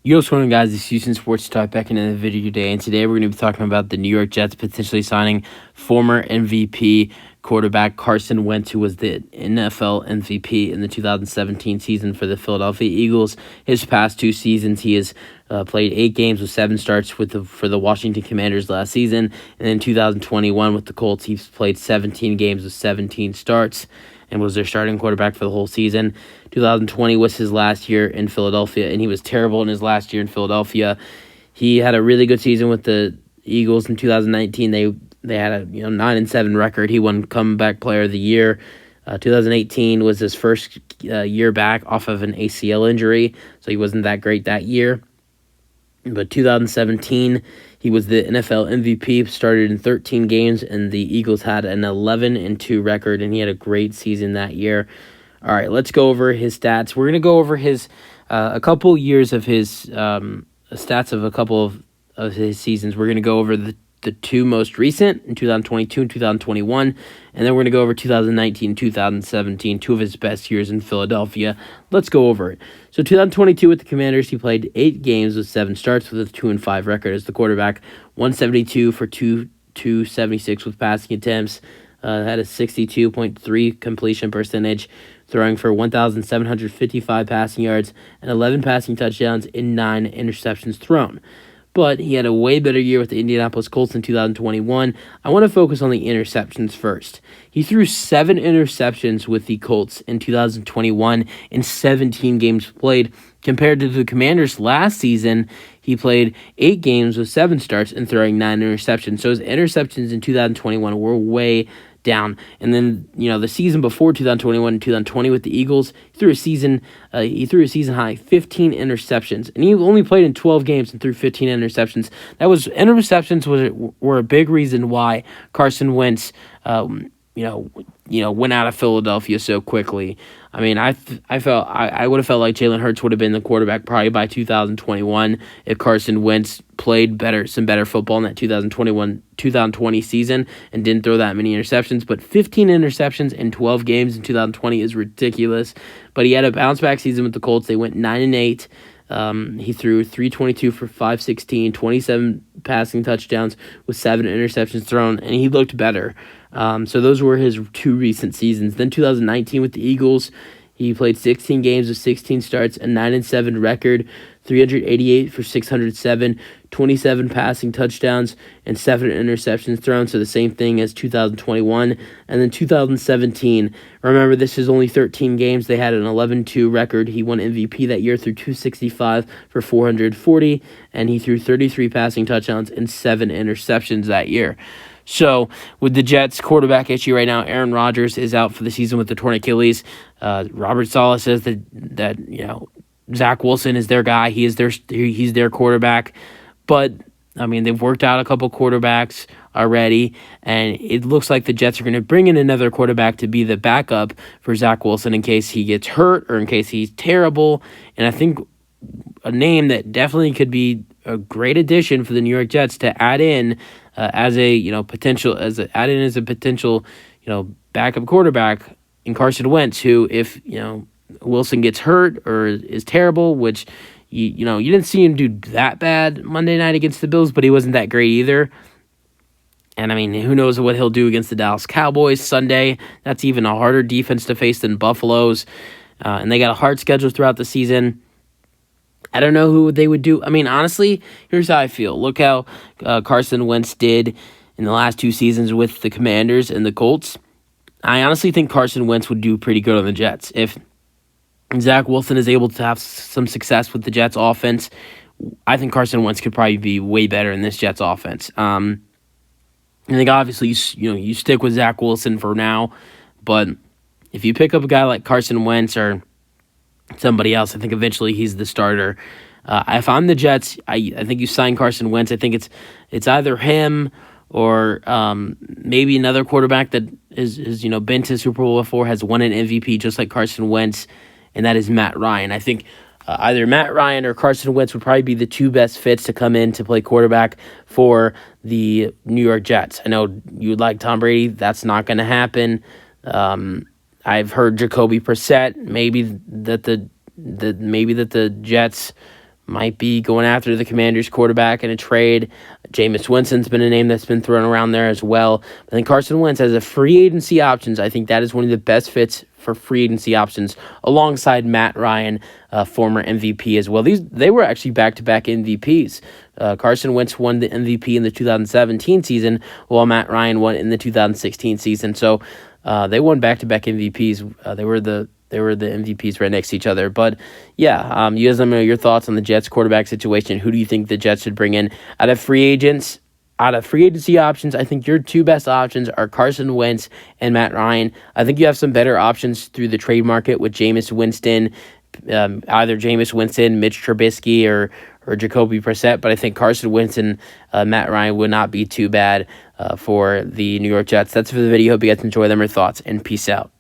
Yo, what's going on, guys? It's Houston Sports Talk back in the video today, and today we're going to be talking about the New York Jets potentially signing former MVP quarterback Carson Wentz, who was the NFL MVP in the 2017 season for the Philadelphia Eagles. His past two seasons, he has played 8 games with 7 starts for the Washington Commanders last season, and in 2021 with the Colts, he's played 17 games with 17 starts and was their starting quarterback for the whole season. 2020 was his last year in Philadelphia, and he was terrible in his last year in Philadelphia. He had a really good season with the Eagles in 2019. They had a 9-7 record. He won Comeback Player of the Year. 2018 was his first year back off of an ACL injury, so he wasn't that great that year. But 2017, he was the NFL MVP, started in 13 games, and the Eagles had an 11-2 record, and he had a great season that year. All right, let's go over his stats. We're going to go over his a couple years of his stats of a couple of his seasons. We're going to go over the two most recent in 2022 and 2021, and then we're going to go over 2019 and 2017, two of his best years in Philadelphia. Let's go over it. So 2022 with the Commanders, he played 8 games with 7 starts with a 2-5 record as the quarterback, 172 for 276 with passing attempts, had a 62.3 completion percentage, throwing for 1,755 passing yards and 11 passing touchdowns and 9 interceptions thrown. But he had a way better year with the Indianapolis Colts in 2021. I want to focus on the interceptions first. He threw 7 interceptions with the Colts in 2021 in 17 games played. Compared to the Commanders last season, he played 8 games with 7 starts and throwing 9 interceptions. So his interceptions in 2021 were way down. And then, the season before 2021 and 2020 with the Eagles, he threw a season high 15 interceptions, and he only played in 12 games and threw 15 interceptions. Interceptions were a big reason why Carson Wentz went out of Philadelphia so quickly. I mean, I would have felt like Jalen Hurts would have been the quarterback probably by 2021 if Carson Wentz played some better football in that 2020 season and didn't throw that many interceptions. But 15 interceptions in 12 games in 2020 is ridiculous. But he had a bounce back season with the Colts. They went 9-8. He threw 322 for 516, 27 passing touchdowns with 7 interceptions thrown, and he looked better. So those were his 2 recent seasons. Then 2019 with the Eagles, he played 16 games with 16 starts, a 9-7 record, 388 for 607, 27 passing touchdowns, and 7 interceptions thrown. So the same thing as 2021. And then 2017, remember, this is only 13 games. They had an 11-2 record. He won MVP that year through 265 for 440, and he threw 33 passing touchdowns and 7 interceptions that year. So, with the Jets' quarterback issue right now, Aaron Rodgers is out for the season with the torn Achilles. Robert Saleh says that Zach Wilson is their guy. He's their quarterback. But I mean, they've worked out a couple quarterbacks already, and it looks like the Jets are going to bring in another quarterback to be the backup for Zach Wilson in case he gets hurt or in case he's terrible. And I think a name that definitely could be a great addition for the New York Jets to add in as a potential backup quarterback in Carson Wentz, who, if Wilson gets hurt or is terrible, which you didn't see him do that bad Monday night against the Bills, but he wasn't that great either. And I mean, who knows what he'll do against the Dallas Cowboys Sunday? That's even a harder defense to face than Buffalo's, and they got a hard schedule throughout the season. I don't know who they would do. I mean, honestly, here's how I feel. Look how Carson Wentz did in the last 2 seasons with the Commanders and the Colts. I honestly think Carson Wentz would do pretty good on the Jets. If Zach Wilson is able to have some success with the Jets offense, I think Carson Wentz could probably be way better in this Jets offense. I think obviously you stick with Zach Wilson for now, but if you pick up a guy like Carson Wentz or somebody else, I think eventually he's the starter. If I'm the Jets, I think you sign Carson Wentz. I think it's either him or maybe another quarterback that is been to Super Bowl before, has won an MVP just like Carson Wentz, and that is Matt Ryan. I think either Matt Ryan or Carson Wentz would probably be the 2 best fits to come in to play quarterback for the New York Jets. I know you would like Tom Brady. That's not going to happen. I've heard Jacoby Brissett, maybe that the Jets might be going after the Commanders quarterback in a trade. Jameis Winston's been a name that's been thrown around there as well. I think Carson Wentz has a free agency options. I think that is one of the best fits for free agency options alongside Matt Ryan, former MVP as well. They were actually back-to-back MVPs. Carson Wentz won the MVP in the 2017 season, while Matt Ryan won in the 2016 season. So they won back-to-back MVPs. They were the MVPs right next to each other. But yeah, you guys let me know your thoughts on the Jets quarterback situation. Who do you think the Jets should bring in out of free agents? Out of free agency options, I think your two best options are Carson Wentz and Matt Ryan. I think you have some better options through the trade market with Jameis Winston, either Jameis Winston, Mitch Trubisky, or Jacoby Brissett. But I think Carson Wentz and Matt Ryan would not be too bad for the New York Jets. That's for the video. Hope you guys enjoy them or thoughts, and peace out.